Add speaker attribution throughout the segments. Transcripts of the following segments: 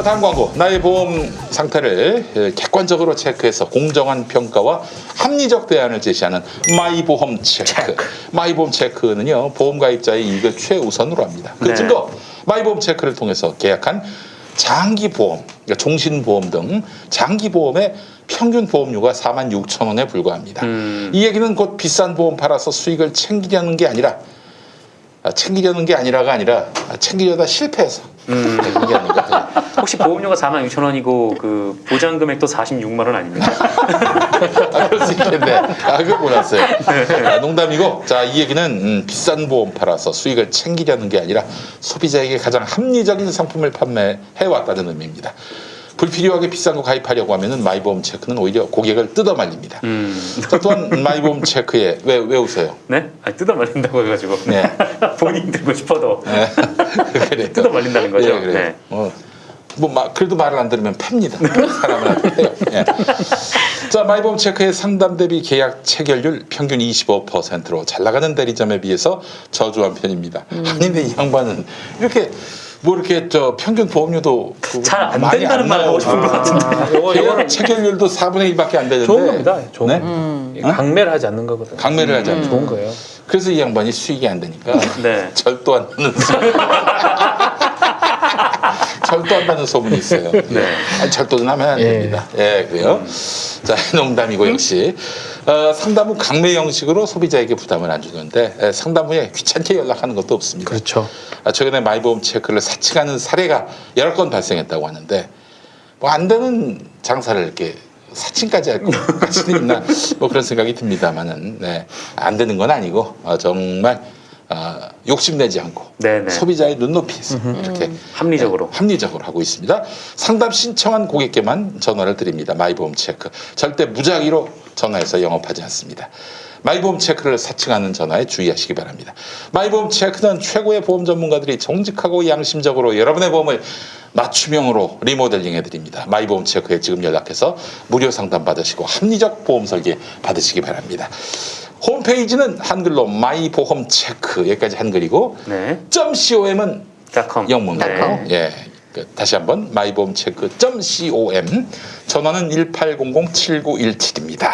Speaker 1: 자, 다음 광고. 나의 보험 상태를 객관적으로 체크해서 공정한 평가와 합리적 대안을 제시하는 마이보험 체크. 마이보험 체크는요, 보험 가입자의 이익을 최우선으로 합니다. 그
Speaker 2: 네.
Speaker 1: 증거, 마이보험 체크를 통해서 계약한 장기보험, 그러니까 종신보험 등 장기보험의 평균 보험료가 46,000원에 불과합니다. 이 얘기는 곧 비싼 보험 팔아서 수익을 챙기려는 게 아니라 챙기려다 실패해서 챙기려는 거죠.
Speaker 2: 혹시 보험료가 46,000원이고 그 보장 금액도 46만 원 아닙니까?
Speaker 1: 그럴 수 있겠네. 그걸 몰랐어요. 농담이고, 자, 이 얘기는 비싼 보험 팔아서 수익을 챙기려는 게 아니라 소비자에게 가장 합리적인 상품을 판매해왔다는 의미입니다. 불필요하게 비싼 거 가입하려고 하면은 마이보험 체크는 오히려 고객을 뜯어 말립니다. 자, 또한 마이보험 체크에 왜 웃어요?
Speaker 2: 네? 아니, 뜯어 말린다고 해가지고.
Speaker 1: 네.
Speaker 2: 본인 들고 싶어도
Speaker 1: 네. 그래.
Speaker 2: 뜯어 말린다는 거죠.
Speaker 1: 예, 그래요.
Speaker 2: 네.
Speaker 1: 그래도 말을 안 들으면 팹니다. 사람은 해요. 예. 자, 마이보험 체크의 상담 대비 계약 체결률 평균 25%로 잘 나가는 대리점에 비해서 저조한 편입니다. 아니, 근데 이 양반은 이렇게 평균 보험료도
Speaker 2: 잘 안
Speaker 1: 많이
Speaker 2: 된다는 말 하고 싶은 것 같은데.
Speaker 1: 계약 체결률도 4분의 1밖에 안 되는데
Speaker 3: 좋은 겁니다. 좋은
Speaker 1: 네?
Speaker 3: 강매를 하지 않는 거거든요.
Speaker 1: 강매를 하지 않는
Speaker 3: 좋은 거예요.
Speaker 1: 그래서 이 양반이 수익이 안 되니까
Speaker 2: 네.
Speaker 1: 절도 안 나는 절도한다는 소문이 있어요.
Speaker 2: 네.
Speaker 1: 아니, 절도는 하면 안 됩니다. 예, 그래요. 자, 농담이고 역시 상담 후 강매 형식으로 소비자에게 부담을 안 주는데 상담 후에 귀찮게 연락하는 것도 없습니다.
Speaker 3: 그렇죠.
Speaker 1: 최근에 마이보험 체크를 사칭하는 사례가 여러 건 발생했다고 하는데 뭐 안 되는 장사를 이렇게 사칭까지 할 것까지는 있나 뭐 그런 생각이 듭니다만은 네, 안 되는 건 아니고 정말 욕심내지 않고
Speaker 2: 네네.
Speaker 1: 소비자의 눈높이에서 이렇게
Speaker 2: 합리적으로.
Speaker 1: 합리적으로 하고 있습니다. 상담 신청한 고객께만 전화를 드립니다. 마이보험 체크. 절대 무작위로 전화해서 영업하지 않습니다. 마이보험 체크를 사칭하는 전화에 주의하시기 바랍니다. 마이보험 체크는 최고의 보험 전문가들이 정직하고 양심적으로 여러분의 보험을 맞춤형으로 리모델링 해드립니다. 마이보험 체크에 지금 연락해서 무료 상담 받으시고 합리적 보험 설계 받으시기 바랍니다. 홈페이지는 한글로 마이보험 체크, 여기까지 한글이고
Speaker 2: 네.
Speaker 1: .com은
Speaker 2: .com.
Speaker 1: 영문으로.
Speaker 2: 네.
Speaker 1: 예. 다시 한번 마이보험 체크 .com, 전화는 1800-7917입니다.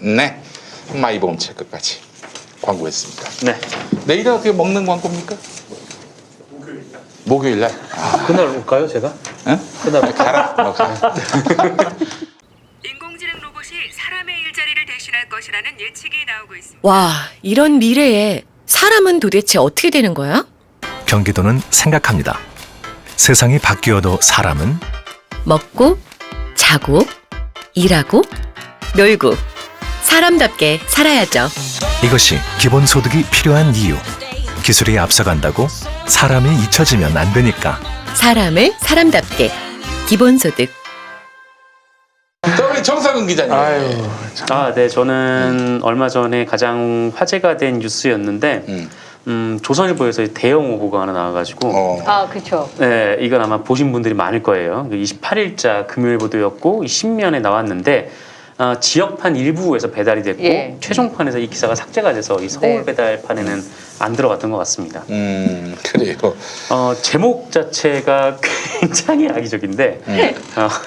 Speaker 1: 네, 마이보험 체크까지 광고했습니다.
Speaker 2: 네.
Speaker 1: 내일은 어떻게 먹는 광고입니까? 목요일 날.
Speaker 3: 그날 올까요, 제가?
Speaker 1: 응?
Speaker 3: 그날
Speaker 1: 가라. 가.
Speaker 4: 인공지능 로봇이 사람의 일자리를 대신할 것이라는 예측이 나오고 있습니다.
Speaker 5: 와, 이런 미래에 사람은 도대체 어떻게 되는 거야?
Speaker 6: 경기도는 생각합니다. 세상이 바뀌어도 사람은
Speaker 5: 먹고, 자고, 일하고, 놀고, 사람답게 살아야죠.
Speaker 6: 이것이 기본소득이 필요한 이유. 기술이 앞서간다고 사람이 잊혀지면 안 되니까.
Speaker 5: 사람을 사람답게. 기본소득.
Speaker 1: 자, 우리 정상근 기자님.
Speaker 3: 아유,
Speaker 2: 네. 저는 얼마 전에 가장 화제가 된 뉴스였는데, 조선일보에서 대형 오보가 하나 나와가지고,
Speaker 7: 그렇죠.
Speaker 2: 네, 이건 아마 보신 분들이 많을 거예요. 28일자 금요일 보도였고, 이 신면에 나왔는데, 지역판 일부에서 배달이 됐고,
Speaker 7: 예.
Speaker 2: 최종판에서 이 기사가 삭제가 돼서 이 서울
Speaker 7: 네.
Speaker 2: 배달판에는 안 들어갔던 것 같습니다.
Speaker 1: 그래요.
Speaker 2: 제목 자체가 굉장히 악의적인데,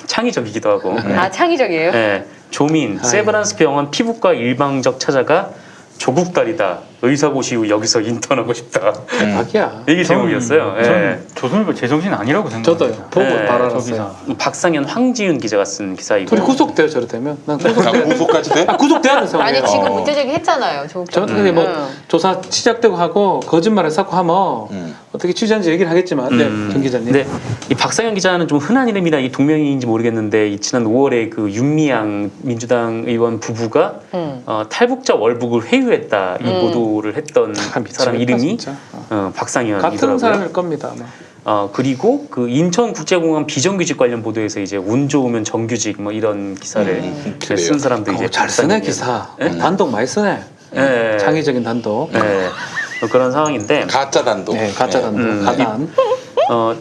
Speaker 2: 창의적이기도 하고.
Speaker 7: 창의적이에요?
Speaker 2: 네, 조민, 세브란스 병원 피부과 일방적 찾아가 조국 딸이다. 의사고시 후 여기서 인턴하고 싶다.
Speaker 3: 대박이야.
Speaker 2: 이게 제목이었어요. 예.
Speaker 8: 저는 조선일보 제정신 아니라고 생각해요.
Speaker 3: 저도요. 보고
Speaker 2: 네,
Speaker 3: 바로
Speaker 8: 저
Speaker 3: 알았어요.
Speaker 8: 기사.
Speaker 2: 박상현, 황지윤 기자가 쓴 기사이고.
Speaker 3: 둘이 구속돼요, 저래 되면. 난
Speaker 1: 구속까지 돼?
Speaker 3: 구속돼야 상황이에요.
Speaker 7: 아니 지금 문제제기 했잖아요.
Speaker 3: 저는 근데 뭐 조사 시작되고 하고 거짓말을 쌓고 하면 어떻게 취재한지 얘기를 하겠지만, 네, 정 기자님.
Speaker 2: 네, 이 박상현 기자는 좀 흔한 이름이라 이 동명이인지 모르겠는데 이 지난 5월에 그 윤미향 민주당 의원 부부가 탈북자 월북을 회유했다 이 보도를 했던 사람 이름이
Speaker 3: 진짜.
Speaker 2: 박상현이더라고요.
Speaker 3: 같은 사람일 겁니다, 아마.
Speaker 2: 그리고 그 인천국제공항 비정규직 관련 보도에서 이제 운 좋으면 정규직 뭐 이런 기사를 쓴 사람도 이제
Speaker 3: 잘 쓰네,
Speaker 2: 박상현이에요.
Speaker 3: 기사.
Speaker 2: 네?
Speaker 3: 단독 많이 쓰네.
Speaker 2: 네.
Speaker 3: 창의적인 단독.
Speaker 2: 네. 그런 상황인데
Speaker 1: 가짜 단독.
Speaker 3: 네, 가짜 단독. 가단.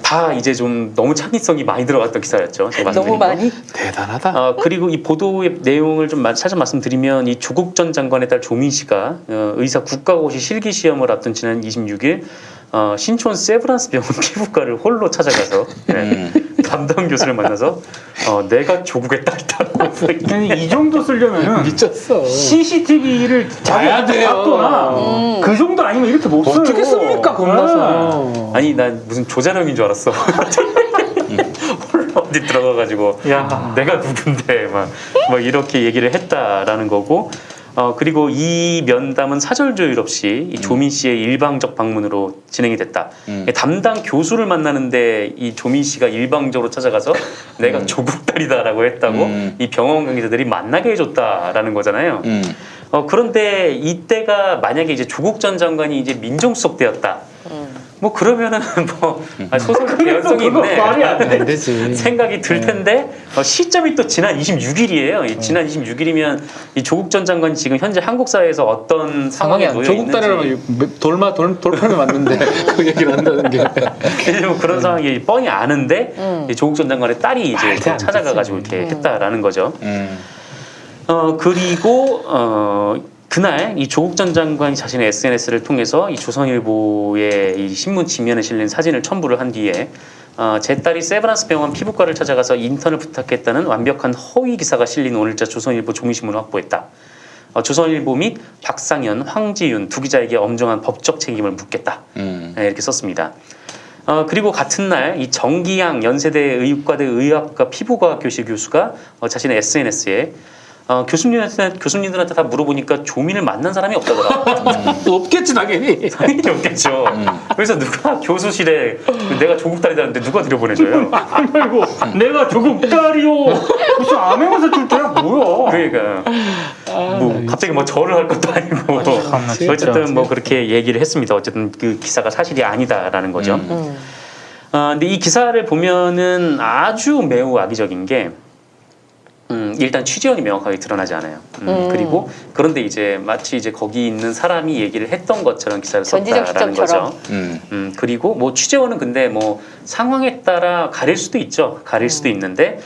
Speaker 2: 다 이제 좀 너무 창의성이 많이 들어갔던 기사였죠. 제가
Speaker 7: 너무
Speaker 2: 말씀드린 거.
Speaker 7: 많이?
Speaker 3: 대단하다.
Speaker 2: 그리고 이 보도의 내용을 좀 살짝 말씀드리면 이 조국 전 장관의 딸 조민 씨가 의사 국가고시 실기 시험을 앞둔 지난 26일 신촌 세브란스 병원 피부과를 홀로 찾아가서 담당 교수를 만나서 내가 조국의 딸이다라고
Speaker 8: 아니, 이 정도 쓰려면은
Speaker 3: 미쳤어.
Speaker 8: CCTV를
Speaker 3: 봐야 돼요.
Speaker 8: 잡거나 그 정도 아니면 이렇게 못 써요.
Speaker 3: 어떻게 씁니까 겁나서.
Speaker 2: 아니 난 무슨 조자룡인 줄 알았어. 홀로 어디 들어가가지고
Speaker 8: 야.
Speaker 2: 내가 누군데 막 이렇게 얘기를 했다라는 거고. 그리고 이 면담은 사절 조율 없이 이 조민 씨의 일방적 방문으로 진행이 됐다. 담당 교수를 만나는데 이 조민 씨가 일방적으로 찾아가서 내가 조국 딸이다라고 했다고 이 병원 관계자들이 만나게 해줬다라는 거잖아요. 그런데 이때가 만약에 이제 조국 전 장관이 이제 민정수석 되었다. 뭐 그러면은 뭐 소설 개연성이 있네.
Speaker 8: 말이 안 돼.
Speaker 3: 안 되지.
Speaker 2: 생각이 들 텐데 시점이 또 지난 26일이에요. 지난 26일이면 이 조국 전 장관이 지금 현재 한국 사회에서 어떤 상황에 놓여 있는지
Speaker 3: 조국 딸이라면 돌판에 맞는데 그 얘기를 한다는 게.
Speaker 2: 뭐 그런 상황이 뻔히 아는데 이 조국 전 장관의 딸이 이제
Speaker 3: 말도 안
Speaker 2: 찾아가가지고 이렇게 했다라는 거죠. 그리고 그날 이 조국 전 장관이 자신의 SNS를 통해서 이 조선일보의 이 신문 지면에 실린 사진을 첨부를 한 뒤에 제 딸이 세브란스 병원 피부과를 찾아가서 인턴을 부탁했다는 완벽한 허위 기사가 실린 오늘자 조선일보 종이신문을 확보했다. 조선일보 및 박상현, 황지윤 두 기자에게 엄정한 법적 책임을 묻겠다. 이렇게 썼습니다. 그리고 같은 날 이 정기양 연세대 의과대 의학과 피부과학 교실 교수가 자신의 SNS에 교수님들한테 다 물어보니까 조민을 만난 사람이 없다더라.
Speaker 3: 없겠지 당연히.
Speaker 2: 당연히 없겠죠. 그래서 누가 교수실에 내가 조국 딸이라는데 누가 들여보내줘요?
Speaker 8: 아이고 내가 조국 딸이요. 무슨 암행어사 줄 때야 뭐야?
Speaker 2: 그러니까 뭐 갑자기 뭐 절을 할 것도 아니고 어쨌든 뭐 그렇게 얘기를 했습니다. 어쨌든 그 기사가 사실이 아니다라는 거죠. 근데 이 기사를 보면은 아주 매우 악의적인 게 일단 취재원이 명확하게 드러나지 않아요. 그리고 그런데 이제 마치 이제 거기 있는 사람이 얘기를 했던 것처럼 기사를
Speaker 7: 전지적
Speaker 2: 썼다라는
Speaker 7: 시점처럼.
Speaker 2: 거죠. 그리고 뭐 취재원은 근데 뭐 상황에 따라 가릴 수도 있죠. 가릴 수도 있는데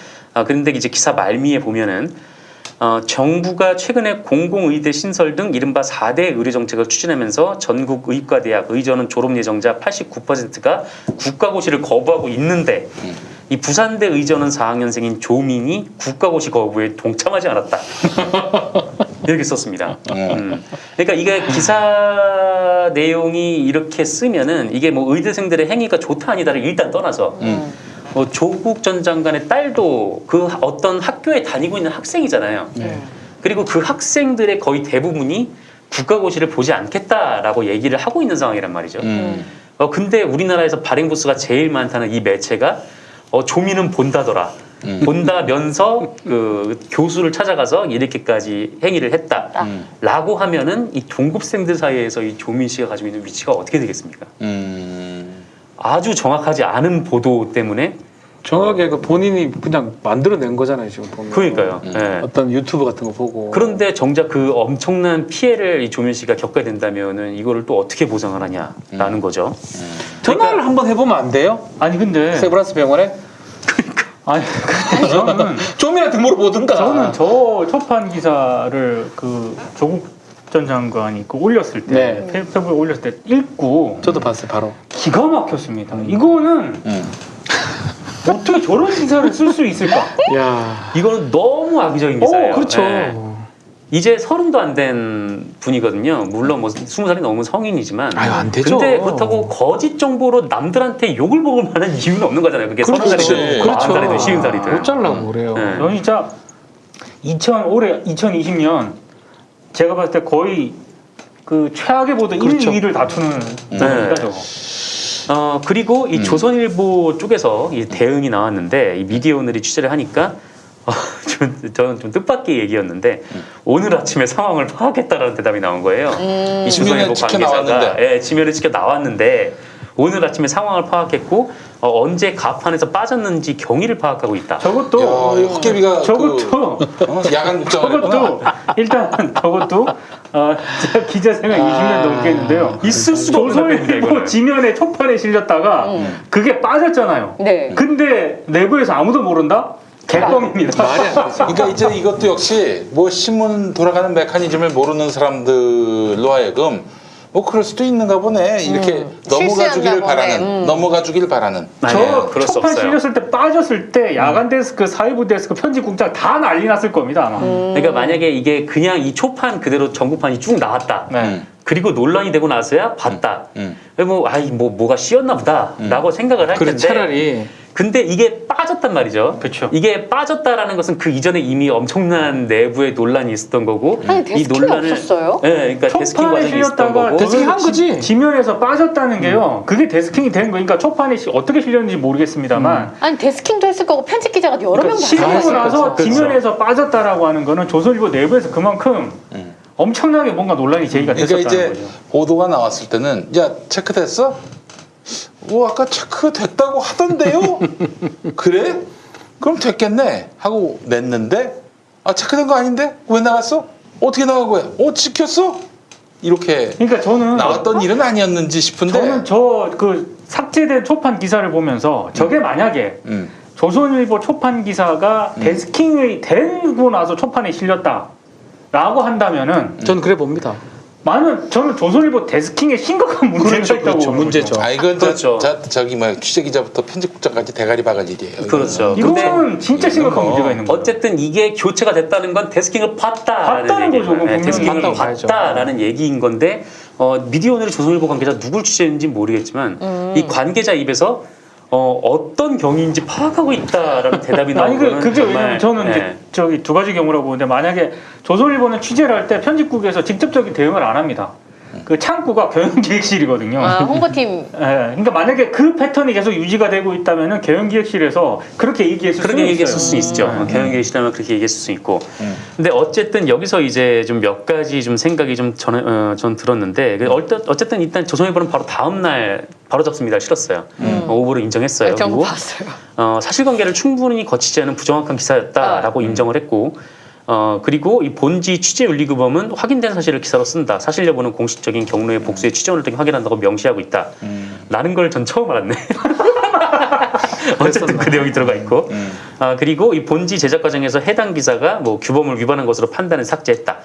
Speaker 2: 그런데 이제 기사 말미에 보면은 정부가 최근에 공공의대 신설 등 이른바 4대 의료정책을 추진하면서 전국 의과대학 의전원 졸업 예정자 89%가 국가고시를 거부하고 있는데 이 부산대 의전원 4학년생인 조민이 국가고시 거부에 동참하지 않았다. 이렇게 썼습니다. 그러니까 이게 기사 내용이 이렇게 쓰면은 이게 뭐 의대생들의 행위가 좋다 아니다를 일단 떠나서 조국 전 장관의 딸도 그 어떤 학교에 다니고 있는 학생이잖아요. 그리고 그 학생들의 거의 대부분이 국가고시를 보지 않겠다라고 얘기를 하고 있는 상황이란 말이죠. 근데 우리나라에서 발행 부수가 제일 많다는 이 매체가 조민은 본다더라. 본다면서 그 교수를 찾아가서 이렇게까지 행위를 했다라고 하면은 이 동급생들 사이에서 이 조민 씨가 가지고 있는 위치가 어떻게 되겠습니까? 아주 정확하지 않은 보도 때문에
Speaker 3: 정확하게 그 본인이 그냥 만들어낸 거잖아요 지금 보면.
Speaker 2: 그러니까요. 네.
Speaker 3: 어떤 유튜브 같은 거 보고.
Speaker 2: 그런데 정작 그 엄청난 피해를 이 조민 씨가 겪어야 된다면은 이거를 또 어떻게 보상을 하냐라는 거죠.
Speaker 3: 전화를 한번 해보면 안 돼요?
Speaker 8: 아니 근데
Speaker 3: 세브란스 병원에?
Speaker 8: 아니 저는
Speaker 3: 조민한테 물어보든가.
Speaker 8: 저는 저 첫판 기사를 그 조국 전 장관이 그 올렸을 때 페이스북에 올렸을 때 읽고
Speaker 3: 저도 봤어요 바로.
Speaker 8: 기가 막혔습니다. 이거는 어떻게 저런 기사를 쓸 수 있을까?
Speaker 3: 야.
Speaker 2: 이거는 너무 악의적인 기사예요.
Speaker 3: 그렇죠.
Speaker 2: 네. 이제 30도 안 된 분이거든요. 물론 뭐 20살이 넘은 성인이지만.
Speaker 3: 아유, 안 되죠.
Speaker 2: 근데 그렇다고 거짓 정보로 남들한테 욕을 먹을 만한 이유는 없는 거잖아요. 그게 30살이든 40살이든 50살이든.
Speaker 3: 못 잘라고 그래요.
Speaker 2: 네.
Speaker 8: 저는 진짜 올해 2020년 제가 봤을 때 거의 그 최악의 보도 1, 2위를 다투는 겁니다, 저거.
Speaker 2: 그리고 이 조선일보 쪽에서 이 대응이 나왔는데 이 미디어 오늘이 취재를 하니까 저는 좀 뜻밖의 얘기였는데 오늘 아침에 상황을 파악했다라는 대답이 나온 거예요. 이 조선일보 관계자가 지면을 지켜 나왔는데 오늘 아침에 상황을 파악했고 언제 가판에서 빠졌는지 경위를 파악하고 있다.
Speaker 8: 저것도
Speaker 1: 헛개비가
Speaker 8: 저것도
Speaker 1: 야간 국장을
Speaker 8: 일단 저것도 제가 기자 생활 20년 넘게 했는데요.
Speaker 2: 있을 수가 없는
Speaker 8: 조선일보 지면에 첫판에 실렸다가 그게 빠졌잖아요.
Speaker 7: 네.
Speaker 8: 근데 내부에서 아무도 모른다? 개껌입니다.
Speaker 3: 말이 안 되죠.
Speaker 1: 그러니까 이제 이것도 역시 뭐 신문 돌아가는 메커니즘을 모르는 사람들로 하여금 뭐 그럴 수도 있는가 보네. 이렇게 넘어가 주길
Speaker 7: 실수였나 보네.
Speaker 1: 바라는, 넘어가 주길 바라는.
Speaker 8: 저
Speaker 2: 그럴 수
Speaker 8: 초판
Speaker 2: 없어요.
Speaker 8: 실렸을 때 빠졌을 때 야간 데스크, 사회부 데스크, 편집국장 다 난리 났을 겁니다 아마.
Speaker 2: 그러니까 만약에 이게 그냥 이 초판 그대로 전국판이 쭉 나왔다.
Speaker 8: 네.
Speaker 2: 그리고 논란이 되고 나서야 봤다. 뭐가 씌었나 보다라고 생각을 할
Speaker 3: 그래
Speaker 2: 텐데.
Speaker 3: 차라리
Speaker 2: 근데 이게 빠졌단 말이죠.
Speaker 8: 그쵸.
Speaker 2: 이게 빠졌다라는 것은 그 이전에 이미 엄청난 내부의 논란이 있었던 거고.
Speaker 7: 아니, 데스킹이 없었어요?
Speaker 2: 네, 그러니까 데스킹
Speaker 8: 초판에
Speaker 2: 과정이 있었던
Speaker 8: 실렸다가
Speaker 2: 거고.
Speaker 3: 데스킹 한 거지.
Speaker 8: 지면에서 빠졌다는 게요. 그게 데스킹이 된 거니까 초판에 어떻게 실렸는지 모르겠습니다만
Speaker 7: 아니 데스킹도 했을 거고 편집 기자가 여러 명 다.
Speaker 8: 실리고
Speaker 3: 했을
Speaker 8: 나서
Speaker 3: 거죠.
Speaker 8: 지면에서 빠졌다라고 하는 거는 조선일보 내부에서 그만큼 엄청나게 뭔가 논란이 제기가
Speaker 1: 그러니까
Speaker 8: 됐었다는
Speaker 1: 이제
Speaker 8: 거죠.
Speaker 1: 보도가 나왔을 때는 야 체크됐어? 아까 체크됐다고 하던데요? 그래? 그럼 됐겠네 하고 냈는데 체크된 거 아닌데? 왜 나갔어? 어떻게 나간 거야? 찍혔어? 이렇게
Speaker 8: 그러니까 저는
Speaker 1: 나왔던 일은 아니었는지 싶은데
Speaker 8: 저는 그 삭제된 초판 기사를 보면서 저게 만약에
Speaker 1: 음.
Speaker 8: 조선일보 초판 기사가 데스킹이 되고 나서 초판에 실렸다라고 한다면은
Speaker 3: 저는 그래 봅니다.
Speaker 8: 저는 조선일보 데스킹에 심각한 문제가
Speaker 3: 그렇죠,
Speaker 8: 있다고
Speaker 3: 그렇죠.
Speaker 8: 보는
Speaker 3: 문제죠.
Speaker 8: 거죠.
Speaker 1: 이건
Speaker 2: 그렇죠.
Speaker 1: 저기 취재 기자부터 편집국장까지 대가리 박을 일이에요.
Speaker 2: 그렇죠.
Speaker 8: 이거는 진짜 심각한
Speaker 1: 뭐
Speaker 8: 문제가 있는 거예요.
Speaker 2: 어쨌든 이게 교체가 됐다는 건 데스킹을 봤다라는
Speaker 8: 봤다는
Speaker 2: 얘기예요.
Speaker 8: 거죠. 그건 분명히
Speaker 2: 데스킹을
Speaker 3: 봤다고 봐야죠.
Speaker 2: 봤다라는 얘기인 건데 미디어 오늘의 조선일보 관계자 누굴 취재했는지 모르겠지만 이 관계자 입에서 어떤 경위인지 파악하고 있다라는 대답이 나오는
Speaker 8: 아니
Speaker 2: 거는
Speaker 8: 그게
Speaker 2: 정말
Speaker 8: 왜냐면 저는
Speaker 2: 예.
Speaker 8: 이제 저기 두 가지 경우라고 보는데 만약에 조선일보는 취재를 할 때 편집국에서 직접적인 대응을 안 합니다. 그 창구가 경영기획실이거든요.
Speaker 7: 홍보팀.
Speaker 8: 예, 그러니까 만약에 그 패턴이 계속 유지가 되고 있다면은 경영기획실에서 그렇게 얘기했을
Speaker 2: 그렇게
Speaker 8: 수는
Speaker 2: 얘기했을
Speaker 8: 있어요.
Speaker 2: 수 있죠. 경영계시라면 그렇게 얘기했을 수 있고. 근데 어쨌든 여기서 이제 좀 몇 가지 좀 생각이 좀 전 들었는데 어쨌든 일단 조선일보는 바로 다음 날 바로 잡습니다. 실었어요. 오보를 인정했어요.
Speaker 7: 전
Speaker 2: 그리고
Speaker 7: 봤어요.
Speaker 2: 사실관계를 충분히 거치지 않은 부정확한 기사였다라고 인정을 했고. 그리고 이 본지 취재 윤리규범은 확인된 사실을 기사로 쓴다. 사실 여부는 공식적인 경로의 복수의 취재원을 통해 확인한다고 명시하고 있다. 라는 걸 전 처음 알았네. 어쨌든 그 내용이 들어가 있고. 그리고 이 본지 제작 과정에서 해당 기사가 뭐 규범을 위반한 것으로 판단을 삭제했다.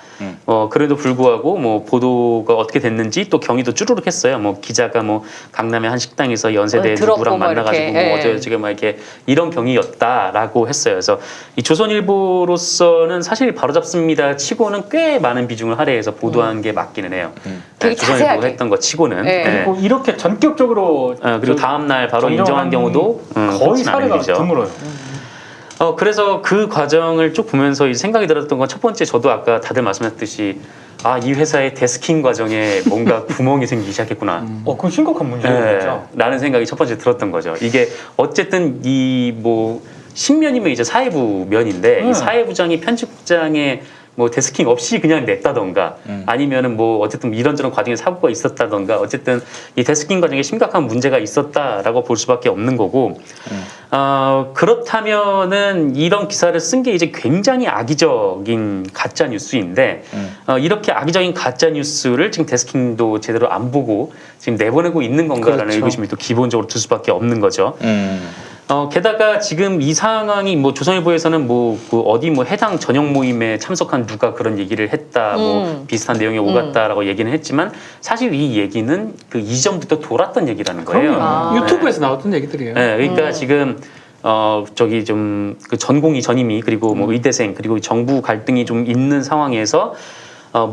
Speaker 2: 그래도 불구하고 뭐 보도가 어떻게 됐는지 또 경위도 쭈루룩 했어요. 뭐 기자가 뭐 강남의 한 식당에서 연세대
Speaker 7: 들었고
Speaker 2: 누구랑
Speaker 7: 뭐
Speaker 2: 만나가지고
Speaker 7: 이렇게,
Speaker 2: 뭐
Speaker 7: 예.
Speaker 2: 어쩌고저쩌고 막 이렇게 이런 경위였다라고 했어요. 그래서 이 조선일보로서는 사실 바로잡습니다 치고는 꽤 많은 비중을 할애해서 보도한 게 맞기는 해요.
Speaker 7: 되게
Speaker 2: 조선일보가
Speaker 7: 자세하게.
Speaker 2: 했던 거 치고는.
Speaker 7: 네.
Speaker 2: 네.
Speaker 8: 그리고 이렇게 전격적으로
Speaker 2: 그리고 다음 날 바로
Speaker 8: 정정한
Speaker 2: 인정한 경우도
Speaker 8: 거의
Speaker 2: 그렇진 않은
Speaker 8: 사례가
Speaker 2: 일이죠.
Speaker 8: 드물어요.
Speaker 2: 그래서 그 과정을 쭉 보면서 이 생각이 들었던 건 첫 번째 저도 아까 다들 말씀하셨듯이 이 회사의 데스킹 과정에 뭔가 구멍이 생기기 시작했구나.
Speaker 8: 그건 심각한 문제예요, 진짜.
Speaker 2: 라는 생각이 첫 번째 들었던 거죠. 이게 어쨌든 이 뭐 신면이면 이제 사회부 면인데 이 사회부장이 편집국장의 뭐 데스킹 없이 그냥 냈다던가 아니면은 뭐 어쨌든 이런저런 과정에 사고가 있었다던가 어쨌든 이 데스킹 과정에 심각한 문제가 있었다라고 볼 수밖에 없는 거고 그렇다면은 이런 기사를 쓴 게 이제 굉장히 악의적인 가짜 뉴스인데 이렇게 악의적인 가짜 뉴스를 지금 데스킹도 제대로 안 보고 지금 내보내고 있는 건가라는
Speaker 3: 그렇죠.
Speaker 2: 의구심이 또 기본적으로 들 수밖에 없는 거죠. 게다가 지금 이 상황이 뭐 조선일보에서는 그 어디 뭐 해당 전형 모임에 참석한 누가 그런 얘기를 했다, 뭐 비슷한 내용이 오갔다라고 얘기는 했지만 사실 이 얘기는 그 이전부터 돌았던 얘기라는 거예요.
Speaker 3: 유튜브에서 나왔던 얘기들이에요.
Speaker 2: 네, 그러니까 지금 저기 좀 그 전공의 전임이 그리고 뭐 의대생 그리고 정부 갈등이 좀 있는 상황에서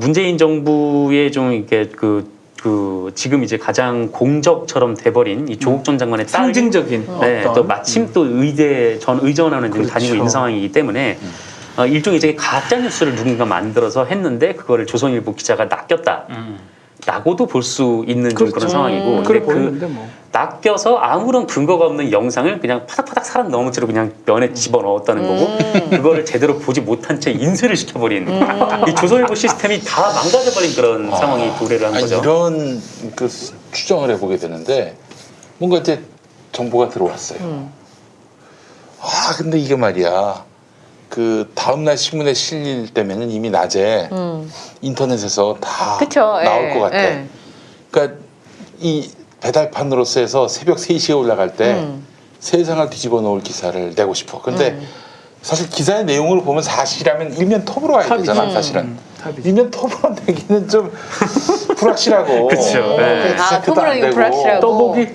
Speaker 2: 문재인 정부의 좀 이렇게 지금 이제 가장 공적처럼 돼버린 이 조국 전 장관의 딸
Speaker 3: 상징적인
Speaker 2: 네, 또 마침 또 전 의전하는 지금 다니고 있는 상황이기 때문에 일종의 이제 가짜 뉴스를 누군가 만들어서 했는데 그거를 조선일보 기자가 낚였다. 라고도 볼 수 있는 좀 그런 상황이고
Speaker 3: 그래
Speaker 2: 근데
Speaker 3: 보이는데 뭐.
Speaker 2: 낚여서 아무런 근거가 없는 영상을 그냥 파닥파닥 사람 넣은 채로 그냥 면에 집어넣었다는 거고 그거를 제대로 보지 못한 채 인쇄를 시켜버린 이 조선일보 시스템이 다 망가져버린 그런 상황이 도래를 한 거죠.
Speaker 1: 이런 그 추정을 해보게 되는데 뭔가 이제 정보가 들어왔어요. 근데 이게 말이야. 그 다음날 신문에 실릴 때면은 이미 낮에 인터넷에서 다
Speaker 7: 그쵸,
Speaker 1: 나올
Speaker 7: 예,
Speaker 1: 것 같아.
Speaker 7: 예.
Speaker 1: 그러니까 이 배달판으로서 해서 새벽 3시에 올라갈 때 세상을 뒤집어 놓을 기사를 내고 싶어. 근데 사실 기사의 내용을 보면 사실이라면 일면 톱으로 와야 되잖아, 사실은. 일면 톱으로 내기는 좀 불확실하고.
Speaker 2: 그쵸. 네.
Speaker 1: 체크도 안
Speaker 7: 톱으로
Speaker 1: 되고.
Speaker 7: 불확실하고.
Speaker 8: 떠보기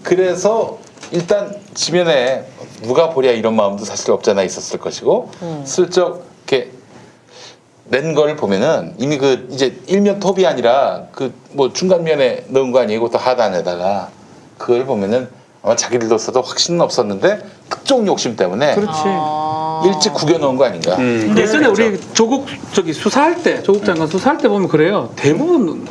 Speaker 1: 그래서 일단 지면에 누가 보랴 이런 마음도 사실 없잖아 있었을 것이고 슬쩍 이렇게 낸 걸 보면은 이미 그 이제 일면 톱이 아니라 그 뭐 중간면에 넣은 거 아니고 또 하단에다가 그걸 보면은 아마 자기들로서도 확신은 없었는데 특종 욕심 때문에
Speaker 3: 그렇지.
Speaker 1: 일찍 구겨 넣은 거 아닌가.
Speaker 3: 예전에 우리 조국 수사할 때 조국 장관 수사할 때 보면 그래요. 대부분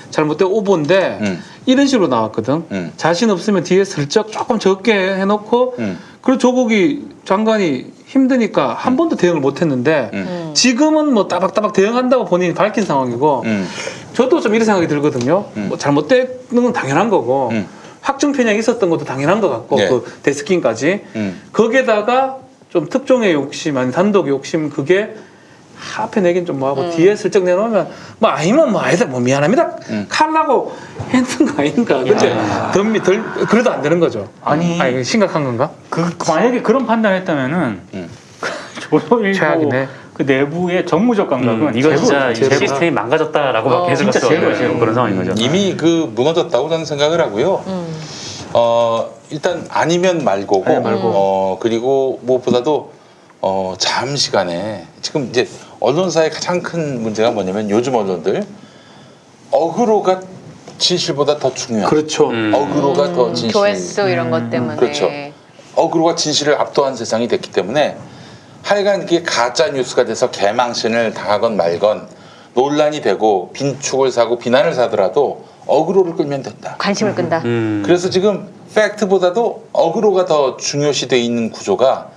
Speaker 3: 잘못된 오보인데 이런 식으로 나왔거든. 자신 없으면 뒤에 슬쩍 조금 적게 해놓고 그리고 조국이 장관이 힘드니까 한 번도 대응을 못했는데 지금은 뭐 따박따박 대응한다고 본인이 밝힌 상황이고 저도 좀 이런 생각이 들거든요. 뭐 잘못되는 건 당연한 거고 확정 편향이 있었던 것도 당연한 것 같고
Speaker 1: 네.
Speaker 3: 그 데스킹까지 거기에다가 좀 특종의 욕심 아니 단독 욕심 그게 앞에 내긴 좀 뭐하고 뒤에 슬쩍 내놓으면 뭐 아니면 뭐 아니다 뭐 미안합니다 칼라고 했는 거 아닌가 근데 덜 그래도 안 되는 거죠.
Speaker 8: 아니
Speaker 3: 이거 심각한 건가?
Speaker 8: 만약에 그런 판단했다면은 조선일보
Speaker 3: 최악이네.
Speaker 8: 그 내부의 정무적 감각은
Speaker 2: 이거 진짜
Speaker 8: 제로.
Speaker 2: 시스템이 망가졌다라고 막 계속
Speaker 8: 진짜 제로예요.
Speaker 2: 그런 상황인 거죠.
Speaker 1: 이미 그 무너졌다고 저는 생각을 하고요. 일단 아니면 말고고 그리고 무엇보다도 잠시간에 지금 이제 언론사의 가장 큰 문제가 뭐냐면 요즘 언론들 어그로가 진실보다 더 중요한.
Speaker 3: 그렇죠.
Speaker 1: 어그로가 더 진실.
Speaker 7: 조회수 이런 것 때문에.
Speaker 1: 그렇죠. 어그로가 진실을 압도한 세상이 됐기 때문에 하여간 이게 가짜 뉴스가 돼서 개망신을 당하건 말건 논란이 되고 빈축을 사고 비난을 사더라도 어그로를 끌면 된다.
Speaker 7: 관심을 끈다.
Speaker 1: 그래서 지금 팩트보다도 어그로가 더 중요시돼 있는 구조가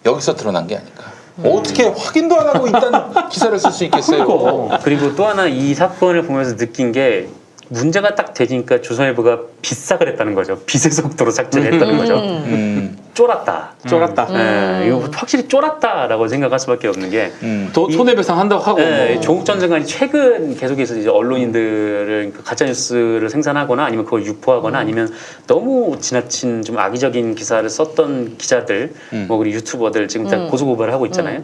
Speaker 1: 여기서 드러난 게 아닐까. 어떻게 확인도 안 하고 일단 기사를 쓸 수 있겠어요.
Speaker 2: 그리고 또 하나 이 사건을 보면서 느낀 게 문제가 딱 되니까 조선일보가 빗싹을 했다는 거죠. 빛의 속도로 삭제를 했다는 거죠. 쫄았다. 이거 확실히 쫄았다라고 생각할 수밖에 없는 게
Speaker 3: 손해배상 한다고 하고
Speaker 2: 네, 조국 전 장관이 최근 계속해서 이제 언론인들을 가짜 뉴스를 생산하거나 아니면 그걸 유포하거나 아니면 너무 지나친 좀 악의적인 기사를 썼던 기자들, 뭐 그리고 유튜버들 지금 다 고소고발을 하고 있잖아요.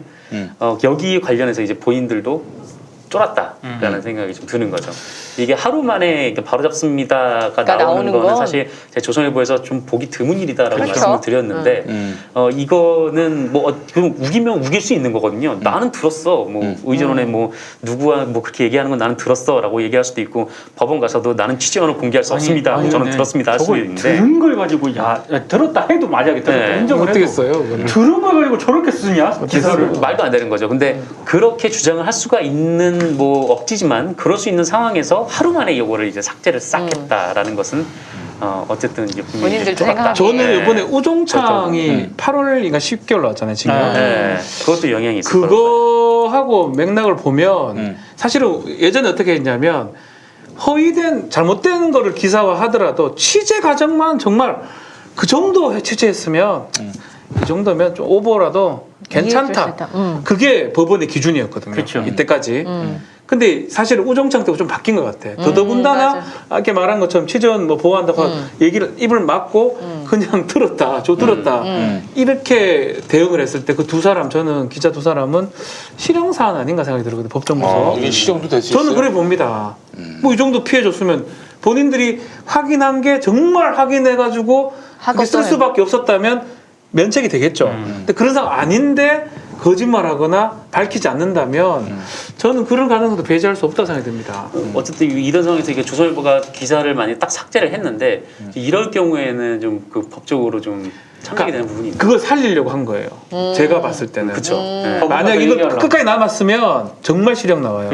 Speaker 2: 여기 관련해서 이제 본인들도 쫄았다라는 생각이 좀 드는 거죠. 이게 하루 만에 바로 잡습니다가 나오는 거는 사실 제 조선일보에서 좀 보기 드문 일이다라고
Speaker 7: 그렇죠.
Speaker 2: 말씀을 드렸는데 이거는 뭐 그럼 우기면 우길 수 있는 거거든요. 나는 들었어. 뭐 의전원에 뭐 누구와 뭐 그렇게 얘기하는 건 나는 들었어라고 얘기할 수도 있고 법원 가서도 나는 취재원을 공개할 수 없습니다. 저는
Speaker 8: 네.
Speaker 2: 들었습니다 할 수도
Speaker 8: 저걸
Speaker 2: 있는데
Speaker 8: 들은 걸 가지고 야 들었다 해도 만약에 들었다
Speaker 2: 네.
Speaker 8: 인정을
Speaker 3: 어떻게
Speaker 8: 해도
Speaker 3: 했어요? 그거는?
Speaker 8: 들은 걸 가지고 저렇게 쓰냐 기사를
Speaker 2: 말도 안 되는 거죠. 근데 그렇게 주장을 할 수가 있는 뭐 억지지만 그럴 수 있는 상황에서 하루 만에 이거를 이제 삭제를 싹 했다라는 것은 어쨌든 이제 분명히
Speaker 7: 본인들도
Speaker 2: 쫄았다.
Speaker 7: 생각하기에.
Speaker 3: 저는 이번에 우종창이 8월인가 10개월 나왔잖아요. 지금
Speaker 2: 네, 그것도 영향이 있을 거예요.
Speaker 3: 그거하고 맥락을 보면 사실은 예전에 어떻게 했냐면 허위된 잘못된 거를 기사화하더라도 취재 과정만 정말 그 정도 취재했으면 이 정도면 좀 오버라도 괜찮다.
Speaker 7: 이해해줄 수 있다.
Speaker 3: 그게 법원의 기준이었거든요.
Speaker 8: 그쵸.
Speaker 3: 이때까지. 근데 사실 우종창 때도 좀 바뀐 것 같아. 더더군다나
Speaker 7: 맞아.
Speaker 3: 이렇게 말한 것처럼 취재원 뭐 보호한다고 얘기를 입을 막고 그냥 들었다, 들었다 이렇게 대응을 했을 때 그 두 사람 저는 기자 두 사람은 실형 사안 아닌가 생각이 들거든요. 법정부서.
Speaker 1: 이게 실형도 될 수 있어요.
Speaker 3: 저는 그래 봅니다. 뭐 이 정도 피해 줬으면 본인들이 확인한 게 정말 확인해가지고 그게 쓸 수밖에 없었다면 면책이 되겠죠. 근데 그런 상황 아닌데 거짓말하거나 밝히지 않는다면 저는 그런 가능성도 배제할 수 없다고 생각이 듭니다.
Speaker 2: 어쨌든 이런 상황에서 이게 조선일보가 기사를 많이 딱 삭제를 했는데 이럴 경우에는 좀 그 법적으로 좀 참작이 되는 부분이 있나요?
Speaker 3: 그걸 살리려고 한 거예요. 제가 봤을 때는.
Speaker 2: 그렇죠.
Speaker 3: 만약 이거 끝까지 남았으면 정말 실형 나와요.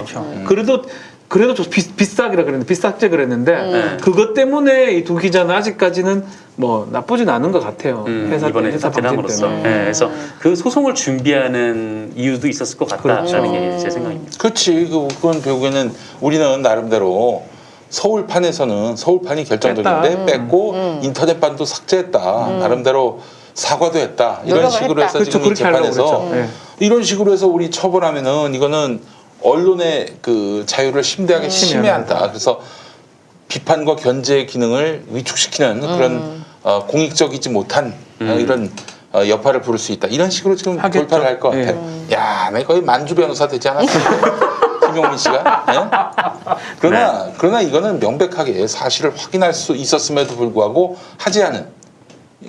Speaker 3: 그래도 좀 비싸기라 그랬는데 비싸게 그랬는데 그것 때문에 이 두 기자는 아직까지는 뭐 나쁘진 않은 것 같아요.
Speaker 2: 이번에
Speaker 3: 회사
Speaker 2: 삭제함으로써.
Speaker 3: 방침
Speaker 2: 네, 그래서 그 소송을 준비하는 이유도 있었을 것 같다라는 게 제 생각입니다.
Speaker 1: 그렇지. 그건 결국에는 우리는 나름대로 서울판에서는 서울판이 결정적인데 뺐고 인터넷판도 삭제했다. 나름대로 사과도 했다. 이런
Speaker 7: 노력을
Speaker 1: 식으로
Speaker 7: 했다.
Speaker 1: 해서
Speaker 3: 그렇죠.
Speaker 1: 지금 이
Speaker 3: 그렇게 하려고
Speaker 1: 재판에서
Speaker 3: 그랬죠. 네.
Speaker 1: 이런 식으로 해서 우리 처벌하면은 이거는 언론의 그 자유를 심대하게 침해한다. 그래서 비판과 견제의 기능을 위축시키는 그런 공익적이지 못한 이런 여파를 부를 수 있다. 이런 식으로 지금
Speaker 3: 하겠죠.
Speaker 1: 돌파를 할 것 같아요. 야, 내가 거의 만주 변호사 되지 않았어. 김용민 씨가. 예? 그러나 이거는 명백하게 사실을 확인할 수 있었음에도 불구하고 하지 않은,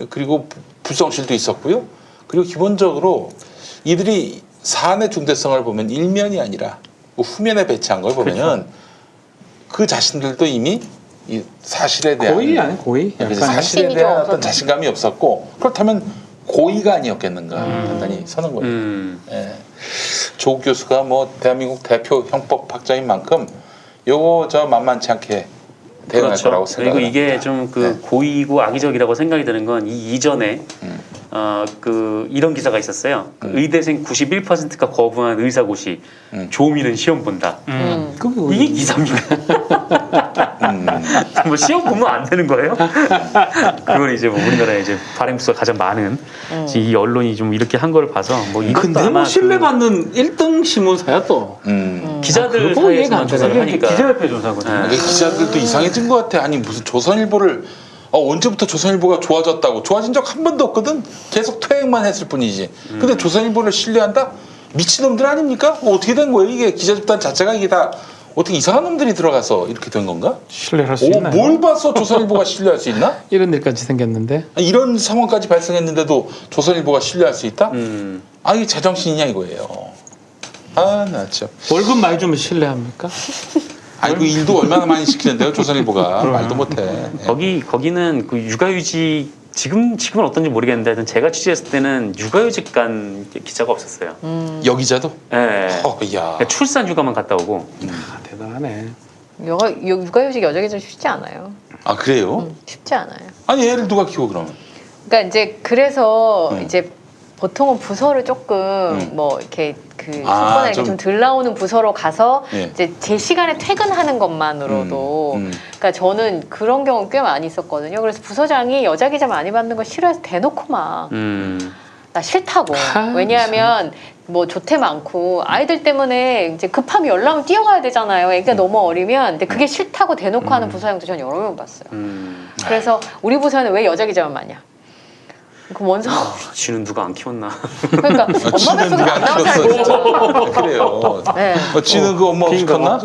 Speaker 1: 그리고 불성실도 있었고요. 그리고 기본적으로 이들이 사안의 중대성을 보면 일면이 아니라 후면에 배치한 걸 보면은 그 자신들도 이미 이 사실에 대한
Speaker 3: 고의 아니 고의.
Speaker 1: 그래서
Speaker 3: 약간
Speaker 1: 사실에
Speaker 7: 확신이
Speaker 1: 대한
Speaker 7: 좀
Speaker 1: 어떤 자신감이 없었고, 그렇다면 고의가 아니었겠는가 판단이 서는 거예요. 예. 조국 교수가 뭐 대한민국 대표 형법학자인 만큼 요거 저 만만치 않게 대응할 거라고
Speaker 2: 그렇죠. 그리고
Speaker 1: 생각합니다.
Speaker 2: 이게 좀 그
Speaker 1: 네.
Speaker 2: 고의고 악의적이라고 생각이 드는 건 이 이전에 그 이런 기사가 있었어요. 그 의대생 91%가 거부한 의사고시 조미는 시험 본다.
Speaker 3: 그게
Speaker 2: 이게 기사입니다. 뭐 시험 보면 안 되는 거예요? 그걸 이제 뭐 우리나라에 이제 발행 수가 가장 많은 이 언론이 좀 이렇게 한 걸 봐서 뭐 이것도
Speaker 3: 근데
Speaker 2: 아마
Speaker 3: 뭐 신뢰받는 1등 신문사야 또.
Speaker 2: 기자들
Speaker 3: 그거 이해가
Speaker 2: 사이에서만
Speaker 3: 안 되네.
Speaker 2: 조사를
Speaker 8: 이게
Speaker 2: 하니까
Speaker 8: 기자협회 조사거든요.
Speaker 1: 근데 기자들도 이상해진 것 같아. 아니 무슨 조선일보를 언제부터 조선일보가 좋아졌다고? 좋아진 적 한 번도 없거든. 계속 퇴행만 했을 뿐이지. 근데 조선일보를 신뢰한다? 미친놈들 아닙니까? 뭐 어떻게 된 거예요? 이게 기자 집단 자체가 이게 다 어떻게 이상한 놈들이 들어가서 이렇게 된 건가?
Speaker 3: 신뢰할 수 있나요?
Speaker 1: 뭘 봐서 조선일보가 신뢰할 수 있나?
Speaker 3: 이런 일까지 생겼는데.
Speaker 1: 이런 상황까지 발생했는데도 조선일보가 신뢰할 수 있다? 아 이게 제정신이냐 이거예요. 아 나 참.
Speaker 3: 월급 많이 주면 신뢰합니까?
Speaker 1: 아니 그 일도 얼마나 많이 시키는데요 조선일보가. 말도 못해. 예.
Speaker 2: 거기는 그 육아휴직 지금은 어떤지 모르겠는데 하여튼 제가 취재했을 때는 육아휴직 간 기자가 없었어요.
Speaker 1: 여기자도?
Speaker 2: 예.
Speaker 1: 야.
Speaker 2: 출산 휴가만 갔다 오고.
Speaker 3: 아, 대단하네.
Speaker 7: 육아휴직 여자기 좀 쉽지 않아요.
Speaker 1: 아 그래요?
Speaker 7: 쉽지 않아요.
Speaker 1: 아니 애를 누가 키워 그러면?
Speaker 7: 그러니까 이제 그래서 이제 보통은 부서를 조금 뭐 이렇게 그 속보나 이렇게 좀 덜 나오는 부서로 가서
Speaker 1: 예.
Speaker 7: 이제 제 시간에 퇴근하는 것만으로도 그러니까 저는 그런 경우 꽤 많이 있었거든요. 그래서 부서장이 여자 기자 많이 받는 거 싫어해서 대놓고 막 나 싫다고. 왜냐하면 뭐 조퇴 많고 아이들 때문에 이제 급하면 연락을 뛰어가야 되잖아요. 애가 너무 어리면 근데 그게 싫다고 대놓고 하는 부서장도 전 여러 명 봤어요. 그래서 우리 부서는 왜 여자 기자만 많냐? 그 원서
Speaker 2: 쥐는 누가 안 키웠나?
Speaker 7: 그러니까 엄마 뱃속에 안 나온 사람이 있잖아.
Speaker 1: 그래요.
Speaker 7: 네.
Speaker 1: 쥐는 그 엄마 시켰나?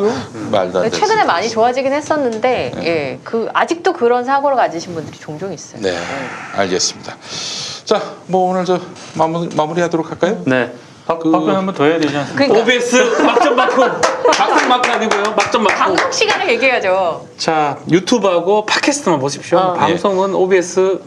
Speaker 1: 말도 안 돼.
Speaker 7: 최근에 많이 좋아지긴 했었는데 예, 그 아직도 그런 사고를 가지신 분들이 종종 있어요.
Speaker 1: 네, 알겠습니다. 자, 뭐 오늘 저 마무리하도록 할까요?
Speaker 2: 네.
Speaker 8: 박근 한번 더 해야 되지 않습니까?
Speaker 7: 그러니까
Speaker 3: OBS 막점 마크. 막점 마크 아니고요. 막점 마크.
Speaker 7: 방송 시간을 얘기해야죠.
Speaker 3: 자, 유튜브하고 팟캐스트만 보십시오. 방송은 OBS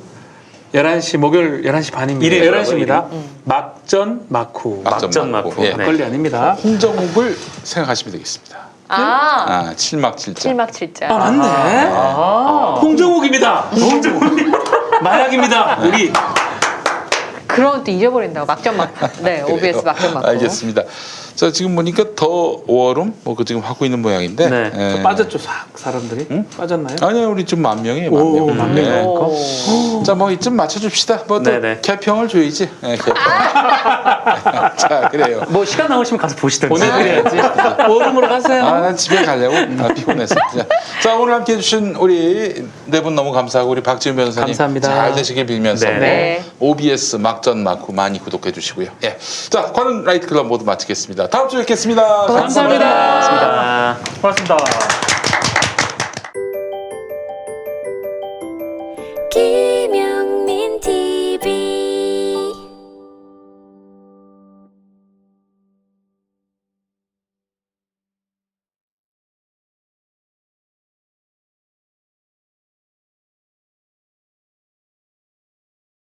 Speaker 3: 11시 목요일 11시 반입니다.
Speaker 2: 일요일
Speaker 3: 11시입니다. 막전 마쿠.
Speaker 2: 막전 마쿠.
Speaker 1: 예.
Speaker 3: 막걸리 아닙니다.
Speaker 1: 홍정욱을 생각하시면 되겠습니다.
Speaker 7: 아,
Speaker 1: 7막 7자.
Speaker 7: 7막 7자.
Speaker 3: 아, 맞네. 홍정욱입니다. 홍정욱. 마약입니다. 우리.
Speaker 7: 그런 것도 잊어버린다고. 막전 마쿠. 네, OBS 막전 마쿠.
Speaker 1: 알겠습니다. 자, 지금 보니까 더 워룸 뭐 그 지금 하고 있는 모양인데.
Speaker 2: 네.
Speaker 1: 예.
Speaker 3: 빠졌죠, 사람들이? 빠졌나요?
Speaker 1: 아니요, 우리 좀 10,000명이에요.
Speaker 3: 오,
Speaker 1: 10,000명.
Speaker 3: 만
Speaker 1: 네.
Speaker 3: 명.
Speaker 1: 자, 뭐 이쯤 맞춰줍시다. 뭐 또
Speaker 2: 네네.
Speaker 1: 개평을 줘야지. 네, 개평. 자, 그래요.
Speaker 2: 뭐 시간 나오시면 가서 보시던지.
Speaker 3: 보내드려야지. 워룸으로 가세요.
Speaker 1: 아, 난 집에 가려고. 피곤해서. 자, 오늘 함께 해주신 우리 네 분 너무 감사하고 우리 박지훈 변호사님
Speaker 3: 감사합니다.
Speaker 1: 잘 되시길 빌면서
Speaker 2: 네.
Speaker 7: 네.
Speaker 1: OBS 막전 마쿠 많이 구독해 주시고요. 예. 자, 관훈 라이트 클럽 모두 마치겠습니다. 다음 주에 뵙겠습니다.
Speaker 3: 감사합니다.
Speaker 2: 고맙습니다.
Speaker 8: 고맙습니다.